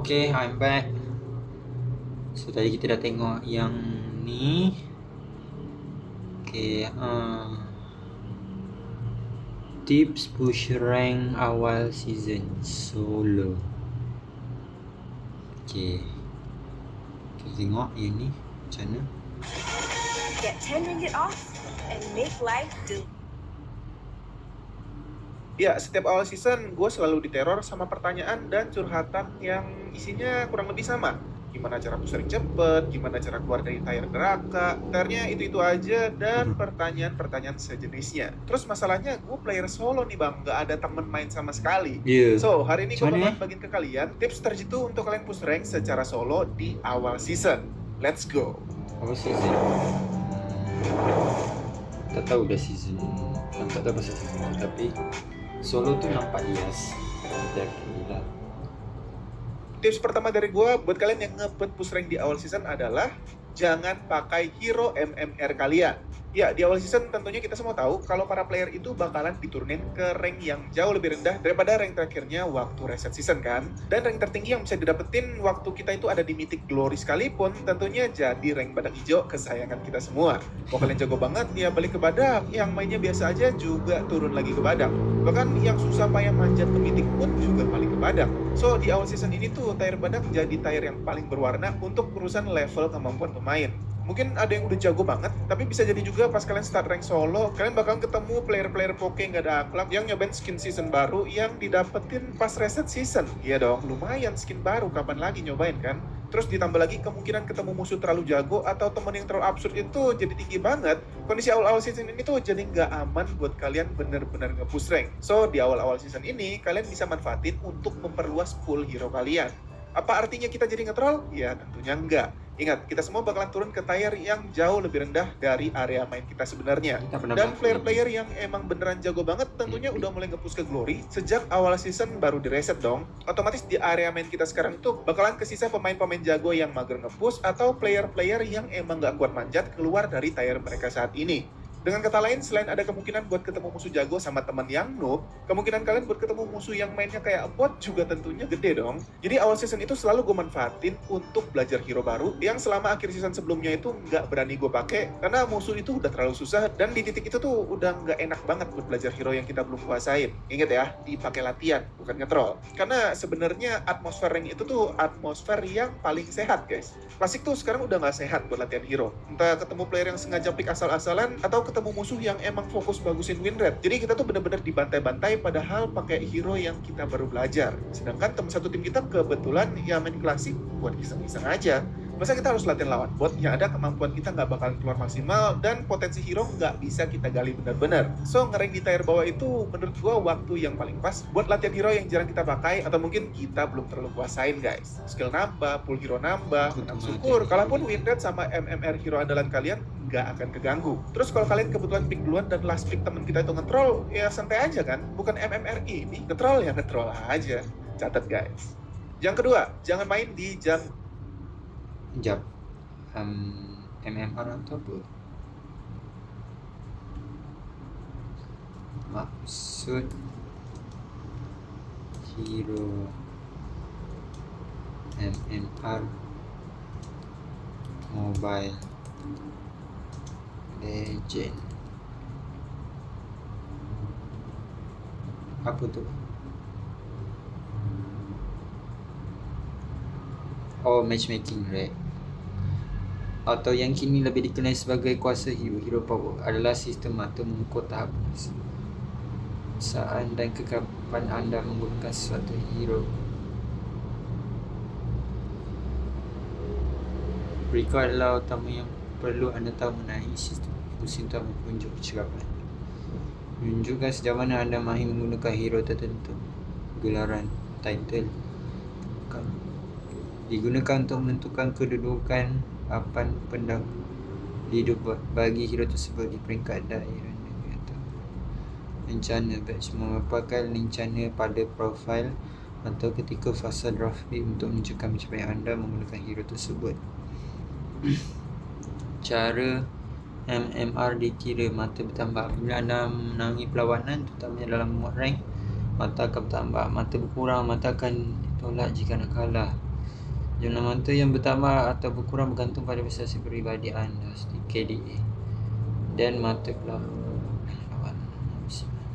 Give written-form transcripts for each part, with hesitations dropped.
Okay, I'm back. So tadi kita dah tengok yang ni. Okay, tips push rank awal season solo. Okay, kita tengok yang ni macam mana. Get 10 ringgit off and make life do. Ya, setiap awal season gue selalu diteror sama pertanyaan dan curhatan yang isinya kurang lebih sama. Gimana cara push rank cepet, gimana cara keluar dari tier neraka, tiernya itu-itu aja, dan pertanyaan-pertanyaan sejenisnya. Terus masalahnya gue player solo nih bang, gak ada temen main sama sekali. Yeah. So, hari ini gue Macam mana, bakalan bagiin ke kalian tips terjitu untuk kalian push rank secara solo di awal season. Let's go! Apa season? Tak tahu dah season. Tak tahu pasal season ni, tapi solo tu nampak lias. Definitely lah. Tips pertama dari gue buat kalian yang ngebet push rank di awal season adalah jangan pakai hero MMR kalian. Ya, di awal season tentunya kita semua tahu kalau para player itu bakalan diturunin ke rank yang jauh lebih rendah daripada rank terakhirnya waktu reset season kan. Dan rank tertinggi yang bisa didapetin waktu kita itu ada di Mythic Glory sekalipun tentunya jadi rank badak hijau kesayangan kita semua. Kalau kalian jago banget ya balik ke badak, yang mainnya biasa aja juga turun lagi ke badak. Bahkan yang susah payah manjat ke Mythic pun juga balik ke badak. So, di awal season ini tuh tier badak jadi tier yang paling berwarna untuk urusan level kemampuan pemain. Mungkin ada yang udah jago banget, tapi bisa jadi juga pas kalian start rank solo, kalian bakal ketemu player-player poke nggak ada akhlak yang nyobain skin season baru yang didapetin pas reset season. Iya dong, lumayan skin baru, kapan lagi nyobain kan? Terus ditambah lagi kemungkinan ketemu musuh terlalu jago atau temen yang terlalu absurd itu jadi tinggi banget. Kondisi awal-awal season ini tuh jadi nggak aman buat kalian bener-bener nge-push rank. So, di awal-awal season ini, kalian bisa manfaatin untuk memperluas pool hero kalian. Apa artinya kita jadi nge-troll? Ya tentunya enggak. Ingat, kita semua bakalan turun ke tier yang jauh lebih rendah dari area main kita sebenarnya. Dan player-player yang emang beneran jago banget tentunya udah mulai nge-push ke Glory sejak awal season baru direset dong. Otomatis di area main kita sekarang tuh bakalan kesisa pemain-pemain jago yang mager nge-push atau player-player yang emang gak kuat manjat keluar dari tier mereka saat ini. Dengan kata lain, selain ada kemungkinan buat ketemu musuh jago sama teman yang noob, kemungkinan kalian buat ketemu musuh yang mainnya kayak bot juga tentunya gede dong. Jadi awal season itu selalu gue manfaatin untuk belajar hero baru yang selama akhir season sebelumnya itu nggak berani gue pakai karena musuh itu udah terlalu susah dan di titik itu tuh udah nggak enak banget buat belajar hero yang kita belum kuasain. Ingat ya, dipakai latihan, bukan nge-troll. Karena sebenarnya atmosfer rank itu tuh atmosfer yang paling sehat guys. Klasik tuh sekarang udah nggak sehat buat latihan hero. Entah ketemu player yang sengaja pick asal-asalan atau ketemu musuh yang emang fokus bagusin win rate. Jadi kita tuh bener-bener dibantai-bantai padahal pakai hero yang kita baru belajar. Sedangkan teman satu tim kita kebetulan ya main klasik buat iseng-iseng aja. Masa kita harus latihan lawan bot yang ada kemampuan kita nggak bakalan keluar maksimal dan potensi hero nggak bisa kita gali benar-benar. So, ngerank di tier bawah itu menurut gua waktu yang paling pas buat latihan hero yang jarang kita pakai atau mungkin kita belum terlalu kuasain guys. Skill nambah, pool hero nambah, syukur kalaupun win rate sama MMR hero andalan kalian nggak akan keganggu. Terus kalau kalian kebetulan pick duluan dan last pick teman kita itu nge-troll, ya santai aja kan. Bukan MMR ini, nge-troll ya nge-troll aja. Catat guys. Yang kedua, jangan main di jam MMR atau apa? Maksud hero MMR Mobile Legend. Apa tu? Oh, matchmaking, right? Atau yang kini lebih dikenali sebagai kuasa hero. Hero power adalah sistem atau mengukur tahap saat dan kekapan anda menggunakan sesuatu hero. Berikut adalah utama yang perlu anda tahu mengenai sistem untuk menunjuk kecekapan. Menunjukkan sejauh mana anda mahir menggunakan hero tertentu. Gelaran, title digunakan untuk menentukan kedudukan papan pendahulu bagi hero tersebut di peringkat daerah atau rencana batch merupakan rencana pada profil atau ketika fasa draft untuk menunjukkan pencapaian anda menggunakan hero tersebut. Cara MMR dikira mata bertambah apabila anda menangi perlawanan, terutamanya dalam mod rank. Mata akan bertambah, mata berkurang, mata akan ditolak jika anda kalah. Jumlah mantu yang bertambah atau berkurang bergantung pada prestasi pribadi anda, KDA. Dan matublah lawan maksimal.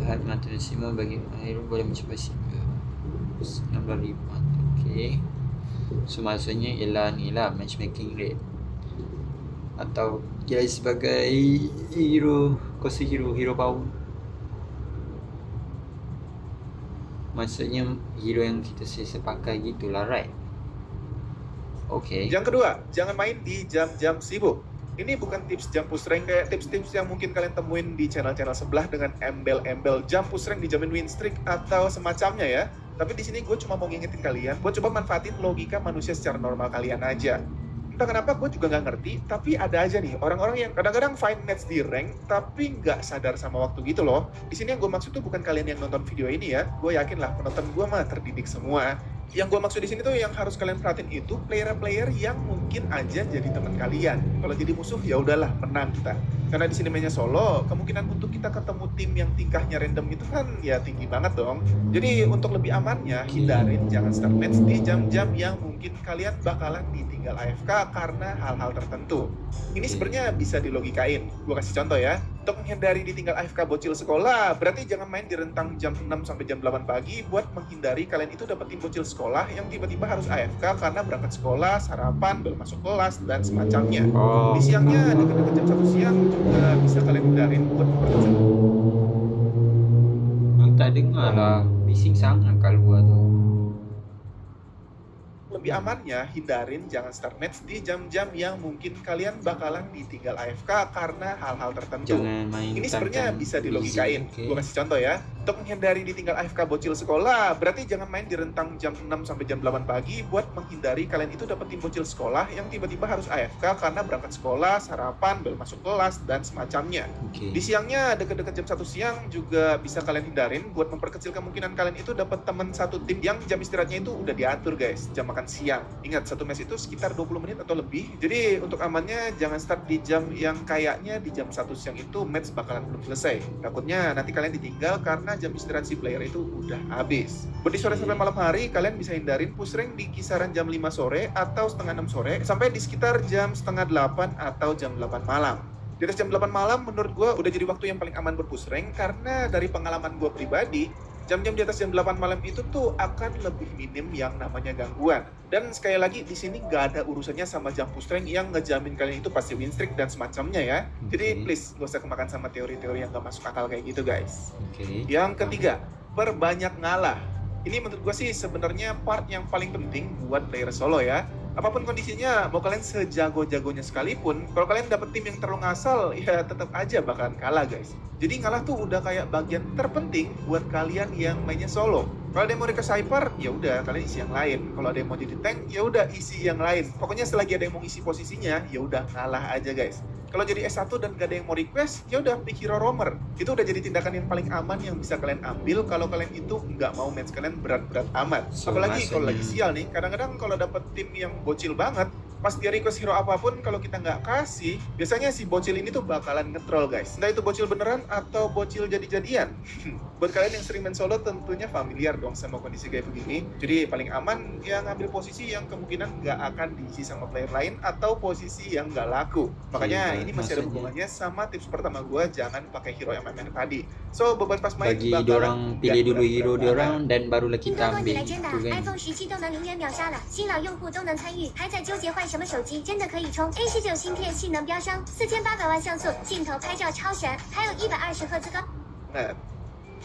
Had matu maksimal bagi akhir boleh mencapai 19,5. Okey. So maksudnya ialah ni lah matchmaking rate. Atau kira sebagai hero, kosa hero power. Maksudnya hero yang kita selesa pakai gitulah, right? Okay. Yang kedua, jangan main di jam-jam sibuk. Ini bukan tips jam push rank kayak tips-tips yang mungkin kalian temuin di channel-channel sebelah dengan embel-embel jam push rank dijamin win streak atau semacamnya ya. Tapi di sini gue cuma mau ngingetin kalian, gue coba manfaatin logika manusia secara normal kalian aja. Entah kenapa gue juga nggak ngerti, tapi ada aja nih orang-orang yang kadang-kadang find match di rank tapi nggak sadar sama waktu gitu loh. Di sini yang gue maksud tuh bukan kalian yang nonton video ini ya, gue yakin lah penonton gue mah terdidik semua. Yang gue maksud di sini tuh yang harus kalian perhatiin itu player-player yang mungkin aja jadi teman kalian. Kalau jadi musuh ya udahlah, menang kita. Karena di sini mainnya solo, kemungkinan untuk kita ketemu tim yang tingkahnya random itu kan ya tinggi banget dong. Jadi untuk lebih amannya, hindarin jangan start match di jam-jam yang mungkin kalian bakalan ditinggal AFK karena hal-hal tertentu. Ini sebenarnya bisa dilogikain. Gue kasih contoh ya. Untuk menghindari ditinggal AFK bocil sekolah, berarti jangan main di rentang jam 6 sampai jam 8 pagi buat menghindari kalian itu dapetin bocil sekolah yang tiba-tiba harus AFK karena berangkat sekolah, sarapan, belum masuk kelas, dan semacamnya. Di siangnya, dekat-dekat jam 1 siang juga bisa kalian hindarin buat memperkecil. Tak dengar lah, bising sangat kalau gua tu. Lebih amannya, hindarin jangan start match di jam-jam yang mungkin kalian bakalan ditinggal AFK karena hal-hal tertentu. Jangan main. Ini sebenarnya bisa dilogikain. Okay. Gue kasih contoh ya. Untuk menghindari ditinggal AFK bocil sekolah, berarti jangan main di rentang jam 6 sampai jam 8 pagi buat menghindari kalian itu dapetin bocil sekolah yang tiba-tiba harus AFK karena berangkat sekolah, sarapan, belum masuk kelas, dan semacamnya. Okay. Di siangnya, dekat-dekat jam 1 siang juga bisa kalian hindarin buat memperkecil kemungkinan kalian itu dapat teman satu tim yang jam istirahatnya itu udah diatur guys, jam makan siang. Ingat, satu match itu sekitar 20 menit atau lebih. Jadi untuk amannya jangan start di jam yang kayaknya di jam 1 siang itu match bakalan belum selesai. Takutnya nanti kalian ditinggal karena jam istirahat si player itu udah habis. Buat di sore sampai malam hari, kalian bisa hindarin push rank di kisaran jam 5 sore atau setengah 6 sore sampai di sekitar jam setengah 8 atau jam 8 malam. Di atas jam 8 malam menurut gue udah jadi waktu yang paling aman berpush rank karena dari pengalaman gue pribadi, jam-jam di atas jam 8 malam itu tuh akan lebih minim yang namanya gangguan. Dan sekali lagi di sini nggak ada urusannya sama jam push rank yang ngejamin kalian itu pasti win streak dan semacamnya ya. Jadi please gak usah kemakan sama teori-teori yang nggak masuk akal kayak gitu guys. Yang ketiga, perbanyak ngalah. Ini menurut gue sih sebenarnya part yang paling penting buat player solo ya. Apapun kondisinya, mau kalian sejago-jagonya sekalipun, kalau kalian dapet tim yang terlalu ngasal, ya tetap aja bakalan kalah guys. Jadi ngalah tuh udah kayak bagian terpenting buat kalian yang mainnya solo. Kalau ada yang mau request hyper, ya udah kalian isi yang lain. Kalau ada yang mau jadi tank, ya udah isi yang lain. Pokoknya selagi ada yang mau isi posisinya, ya udah ngalah aja guys. Kalau jadi S1 dan gak ada yang mau request, ya udah pick hero roamer. Itu udah jadi tindakan yang paling aman yang bisa kalian ambil kalau kalian itu nggak mau match kalian berat-berat amat. Apalagi kalau lagi sial nih, kadang-kadang kalau dapet tim yang bocil banget, pas dia request hero apapun, kalau kita nggak kasih, biasanya si bocil ini tuh bakalan nge-troll guys. Entah itu bocil beneran atau bocil jadi-jadian. Buat kalian yang sering main solo tentunya familiar dong sama kondisi kayak begini. Jadi paling aman ya ngambil posisi yang kemungkinan nggak akan diisi sama player lain atau posisi yang nggak laku. Makanya ini masih ada hubungannya sama tips pertama gue, jangan pakai hero MMR tadi. So beban pas main bagi diorang pilih dulu hero diorang dan barulah kita ambil. ，iPhone 17都能0元秒杀了，新老用户都能参与，还在纠结换什么手机？真的可以冲 A19 芯片，性能飙升，4800万像素，镜头拍照超神，还有120赫兹高。 Nah,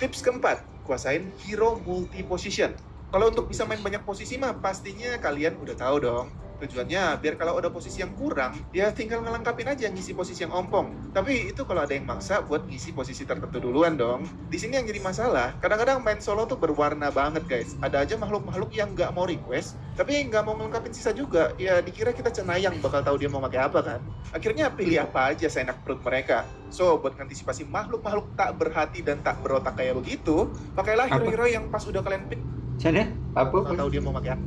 tips keempat, kuasain hero multi position. Kalau untuk bisa main banyak posisi mah pastinya kalian udah tahu dong. Tujuannya biar kalau ada posisi yang kurang, ya tinggal ngelengkapin aja ngisi posisi yang ompong. Tapi itu kalau ada yang maksa buat ngisi posisi tertentu duluan dong. Di sini yang jadi masalah, kadang-kadang main solo tuh berwarna banget guys. Ada aja makhluk-makhluk yang nggak mau request, tapi nggak mau ngelengkapin sisa juga. Ya dikira kita cenayang bakal tahu dia mau pakai apa kan. Akhirnya pilih apa aja seenak perut mereka. So, buat mengantisipasi makhluk-makhluk tak berhati dan tak berotak kayak begitu, pakailah hero-hero yang pas udah kalian pick. Macam mana? Apa? Bakal tahu dia mau pakai apa.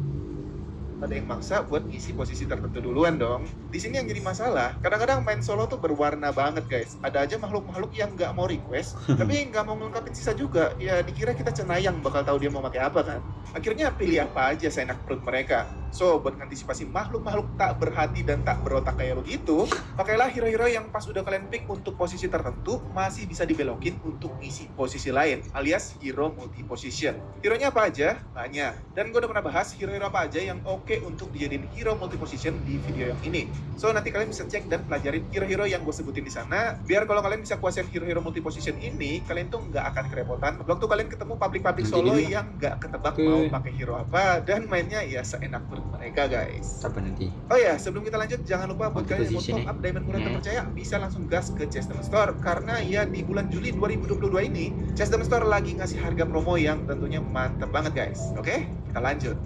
ada yang maksa buat ngisi posisi tertentu duluan dong. Di sini yang jadi masalah, kadang-kadang main solo tuh berwarna banget guys. Ada aja makhluk-makhluk yang nggak mau request, tapi nggak mau ngelengkapin sisa juga. Ya dikira kita cenayang bakal tahu dia mau pakai apa kan. Akhirnya pilih apa aja seenak perut mereka. So, buat antisipasi makhluk-makhluk tak berhati dan tak berotak kayak begitu, pakailah hero-hero yang pas udah kalian pick untuk posisi tertentu, masih bisa dibelokin untuk ngisi posisi lain, alias hero multi-position. Hero-nya apa aja? Banyak. Dan gue udah pernah bahas hero-hero apa aja yang oke untuk dijadiin hero multi-position di video yang ini. So, nanti kalian bisa cek dan pelajarin hero-hero yang gue sebutin di sana, biar kalau kalian bisa kuasain hero-hero multi-position ini, kalian tuh nggak akan kerepotan waktu kalian ketemu public solo yang nggak ketebak mau pakai hero apa, dan mainnya ya seenak perut mereka guys. Apa nanti? Oh ya, sebelum kita lanjut, jangan lupa buat kalian yang mau Multi-position top up diamond murah terpercaya, bisa langsung gas ke Chess Diamond Store, karena ya di bulan Juli 2022 ini Chess Diamond Store lagi ngasih harga promo yang tentunya mantep banget guys. Oke, kita lanjut.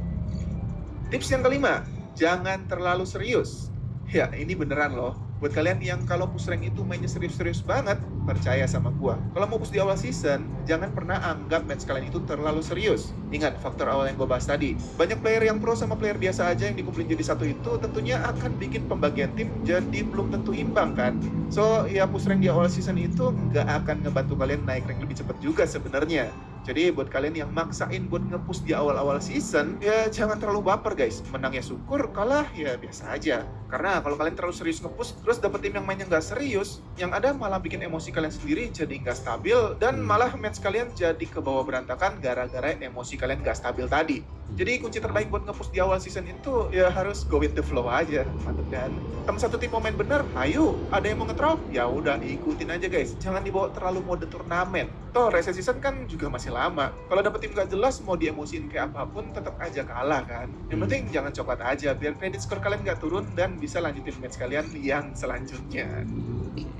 Tips yang kelima, jangan terlalu serius. Ya, ini beneran loh. Buat kalian yang kalau push rank itu mainnya serius-serius banget, percaya sama gua. Kalau mau push di awal season, jangan pernah anggap match kalian itu terlalu serius. Ingat faktor awal yang gua bahas tadi. Banyak player yang pro sama player biasa aja yang dikumpulin jadi satu itu tentunya akan bikin pembagian tim jadi belum tentu imbang kan. So, ya push rank di awal season itu nggak akan ngebantu kalian naik rank lebih cepat juga sebenarnya. Jadi buat kalian yang maksain buat nge-push di awal-awal season, ya jangan terlalu baper guys. Menang ya syukur, kalah ya biasa aja. Karena kalau kalian terlalu serius nge-push, terus dapet tim yang mainnya nggak serius, yang ada malah bikin emosi kalian sendiri jadi nggak stabil, dan malah match kalian jadi kebawa berantakan gara-gara emosi kalian nggak stabil tadi. Jadi kunci terbaik buat nge-push di awal season itu ya harus go with the flow aja, mantep kan? Temen satu tim mau main bener, ayo. Ada yang mau nge-troll? Ya udah ikutin aja guys. Jangan dibawa terlalu mode turnamen. Toh reset season kan juga masih lama. Kalau dapet tim gak jelas, mau diemosiin kayak apapun, tetap aja kalah kan. Yang penting jangan coklat aja, biar kredit skor kalian gak turun dan bisa lanjutin match kalian yang selanjutnya.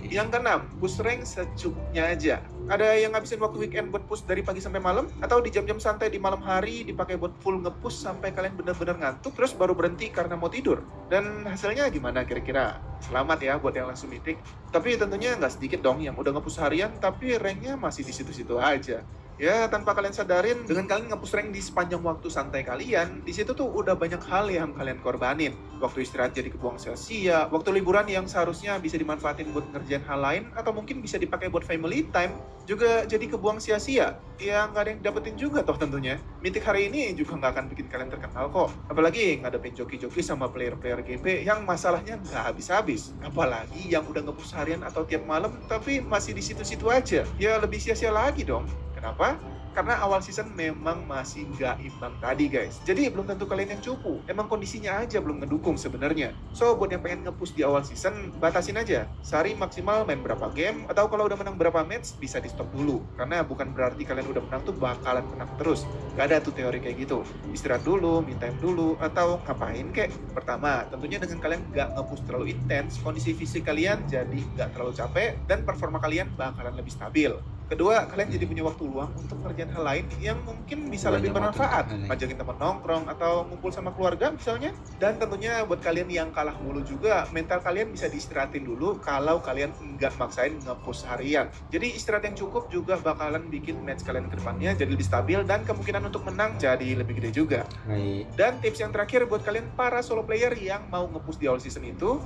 Yang keenam, push rank secukupnya aja. Ada yang ngabisin waktu weekend buat push dari pagi sampai malam, atau di jam-jam santai di malam hari dipakai buat full nge-push sampai kalian benar-benar ngantuk terus baru berhenti karena mau tidur. Dan hasilnya gimana kira-kira? Selamat ya buat yang langsung mythic. Tapi tentunya nggak sedikit dong yang udah nge-push harian tapi ranknya masih di situ-situ aja. Ya, tanpa kalian sadarin, dengan kalian nge-push rank di sepanjang waktu santai kalian, di situ tuh udah banyak hal yang kalian korbanin. Waktu istirahat jadi kebuang sia-sia, waktu liburan yang seharusnya bisa dimanfaatin buat ngerjain hal lain, atau mungkin bisa dipakai buat family time, juga jadi kebuang sia-sia. Ya, nggak ada yang dapetin juga toh tentunya. Mythic hari ini juga nggak akan bikin kalian terkenal kok. Apalagi ngadepin joki-joki sama player-player GP yang masalahnya nggak habis-habis. Apalagi yang udah nge-push harian atau tiap malam, tapi masih di situ-situ aja. Ya, lebih sia-sia lagi dong. Kenapa? Karena awal season memang masih nggak imbang tadi guys. Jadi belum tentu kalian yang cupu. Emang kondisinya aja belum ngedukung sebenarnya. So buat yang pengen nge-push di awal season, batasin aja. Sehari maksimal main berapa game, atau kalau udah menang berapa match, bisa di stop dulu. Karena bukan berarti kalian udah menang tuh bakalan menang terus. Gak ada tuh teori kayak gitu. Istirahat dulu, me time dulu, atau ngapain kek. Pertama, tentunya dengan kalian nggak nge-push terlalu intens, kondisi fisik kalian jadi nggak terlalu capek, dan performa kalian bakalan lebih stabil. Kedua, kalian jadi punya waktu luang untuk ngerjain hal lain yang mungkin bisa lebih bermanfaat. Ngajakin teman nongkrong atau ngumpul sama keluarga misalnya. Dan tentunya buat kalian yang kalah mulu juga, mental kalian bisa diistirahatin dulu kalau kalian nggak maksain nge-push harian. Jadi istirahat yang cukup juga bakalan bikin match kalian ke depannya jadi lebih stabil dan kemungkinan untuk menang jadi lebih gede juga. Baik. Dan tips yang terakhir buat kalian para solo player yang mau nge-push di awal season itu,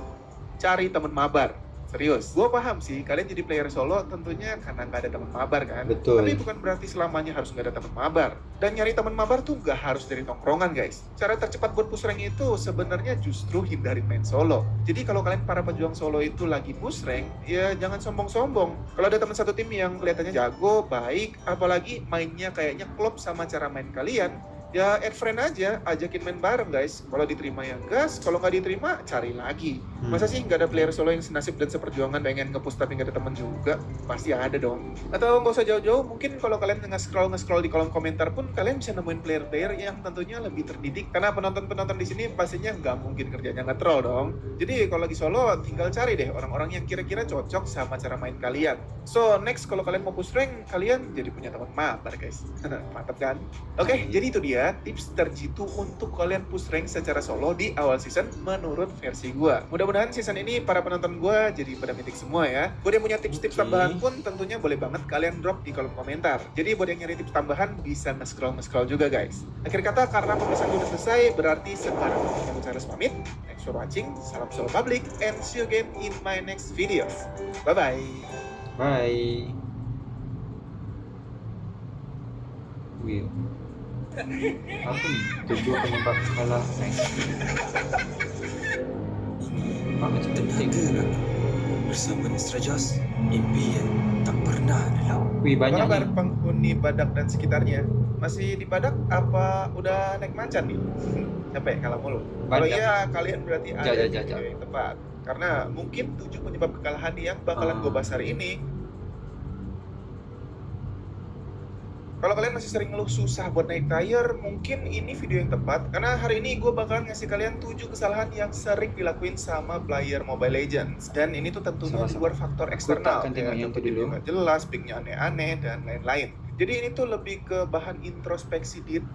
cari teman mabar. Serius, gue paham sih, kalian jadi player solo tentunya karena nggak ada teman mabar kan. Betul. Tapi bukan berarti selamanya harus nggak ada teman mabar. Dan nyari teman mabar tuh nggak harus dari tongkrongan guys. Cara tercepat buat push rank itu sebenarnya justru hindarin main solo. Jadi kalau kalian para pejuang solo itu lagi push rank, ya jangan sombong-sombong. Kalau ada teman satu tim yang kelihatannya jago, baik, apalagi mainnya kayaknya klop sama cara main kalian, ya add friend aja, ajakin main bareng guys. Kalau diterima ya gas, kalau nggak diterima cari lagi. Masa sih nggak ada player solo yang senasib dan seperjuangan pengen nge-push tapi nggak ada teman juga? Pasti ada dong. Atau nggak usah jauh-jauh, mungkin kalau kalian nge-scroll di kolom komentar pun kalian bisa nemuin player-player yang tentunya lebih terdidik. Karena penonton-penonton di sini pastinya nggak mungkin kerjanya nge-troll dong. Jadi kalau lagi solo tinggal cari deh orang-orang yang kira-kira cocok sama cara main kalian. So next kalau kalian mau push rank, kalian jadi punya teman mabar guys. Mantap kan? Oke, jadi itu dia dia tips terjitu untuk kalian push rank secara solo di awal season menurut versi gua. Mudah-mudahan season ini para penonton gua jadi pada mitik semua ya. Buat yang punya tips-tips Oke. tambahan pun tentunya boleh banget kalian drop di kolom komentar. Jadi buat yang nyari tips tambahan bisa nge-scroll juga guys. Akhir kata, karena pembahasan gua udah selesai, berarti sekarang waktunya gua harus pamit. Thanks for watching, salam solo public, and see you again in my next videos. Bye-bye. Bye. Wih. Apa ni? 7 penyebab salah rank. Apa macam penting? Negara bersama Mr. Jos, impian tak pernah lelah. Wih, Apa banyak kabar ni. penghuni Badak dan sekitarnya? Masih di Badak apa udah naik macan nih? Capek kalah mulu. Kalau Badak. iya, kalian berarti ada di Jap. video yang tepat. Karena mungkin 7 penyebab kekalahan yang bakalan gue bahas hari ini. Kalau kalian masih sering ngeluh susah buat naik tier, mungkin ini video yang tepat. Karena hari ini gue bakalan ngasih kalian 7 kesalahan yang sering dilakuin sama player Mobile Legends. Dan ini tuh tentunya di Sama-sama. luar faktor eksternal. akan tengok yang itu tempat dulu. nggak jelas, picknya aneh-aneh, dan lain-lain. Jadi ini tuh lebih ke bahan introspeksi diri.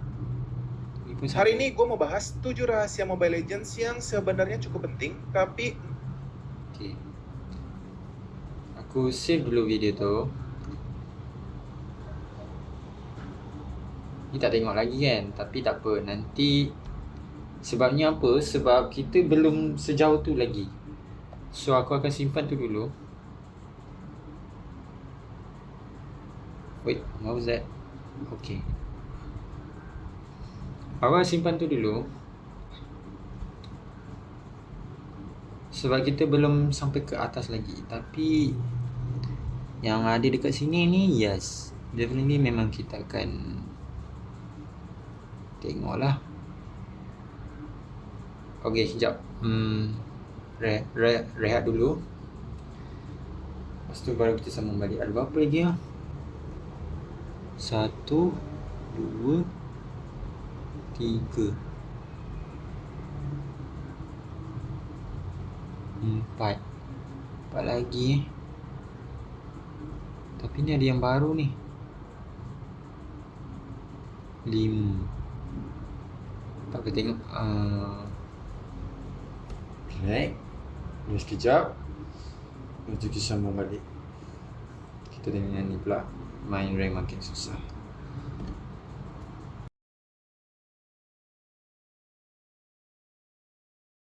Ini pun Hari satu. ini gue mau bahas 7 rahasia Mobile Legends yang sebenarnya cukup penting, tapi Okay. Aku save dulu video tu. Ni tak tengok lagi kan. Tapi tak apa. Nanti sebabnya apa? Sebab kita belum sejauh tu lagi. So aku akan simpan tu dulu. Wait, what was that? Okay. Aku akan simpan tu dulu. Sebab kita belum sampai ke atas lagi. Tapi yang ada dekat sini ni, yes, definitely memang kita akan tengoklah. Okay, sekejap. Rehat dulu. Lepas tu baru kita sambung balik. Ada berapa lagi ya? 1, 2, 3, 4 lagi. Tapi ni ada yang baru ni. 5. Tak apa tengok. Right. Dua sekejap. Lepas tu kita sambung balik. Kita tengok yang ni pula. Main rank makin susah.